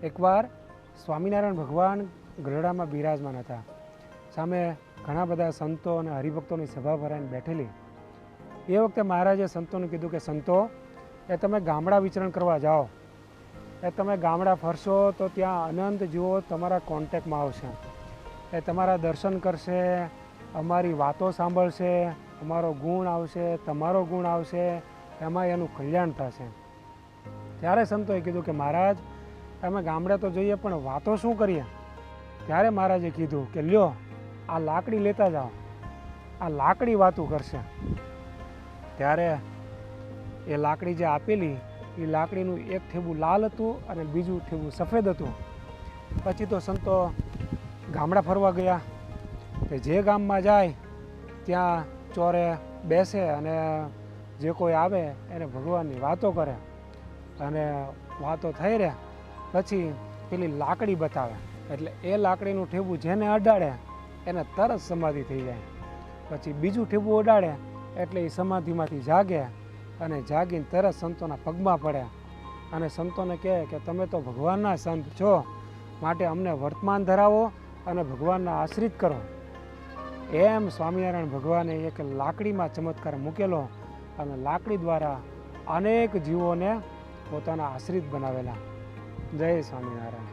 એકવાર સ્વામિનારાયણ ભગવાન ગઢડામાં બિરાજમાન હતા. સામે ઘણા બધા સંતો અને હરિભક્તોની સભા ભરાઈને બેઠેલી. એ વખતે મહારાજે સંતોને કીધું કે સંતો, એ તમે ગામડા વિચરણ કરવા જાઓ, એ તમે ગામડા ફરશો તો ત્યાં અનંત જીવો તમારા કોન્ટેક્ટમાં આવશે, એ તમારા દર્શન કરશે, અમારી વાતો સાંભળશે, અમારો ગુણ આવશે, તમારો ગુણ આવશે, એમાં એનું કલ્યાણ થશે. ત્યારે સંતોએ કીધું કે મહારાજ, અમે ગામડે તો જઈએ પણ વાતો શું કરીએ? ત્યારે મહારાજે કીધું કે લ્યો, આ લાકડી લેતા જાઓ, આ લાકડી વાતું કરશે. ત્યારે એ લાકડી જે આપેલી, એ લાકડીનું એક ઠેબું લાલ હતું અને બીજું ઠેબું સફેદ હતું. પછી તો સંતો ગામડા ફરવા ગયા. તે જે ગામમાં જાય ત્યાં ચોરે બેસે અને જે કોઈ આવે એને ભગવાનની વાતો કરે, અને વાતો થઈ રહે પછી પેલી લાકડી બતાવે, એટલે એ લાકડીનું ઠેબું જેને અડાડે એને તરત સમાધિ થઈ જાય. પછી બીજું ઠેબું અડાડે એટલે એ સમાધિમાંથી જાગે, અને જાગીને તરત સંતોના પગમાં પડે અને સંતોને કહે કે તમે તો ભગવાનના સંત છો, માટે અમને વર્તમાન ધરાવો અને ભગવાનના આશ્રિત કરો. એમ સ્વામિનારાયણ ભગવાને એક લાકડીમાં ચમત્કાર મૂકેલો અને લાકડી દ્વારા અનેક જીવોને પોતાના આશ્રિત બનાવેલા. જય સ્વામિનારાયણ.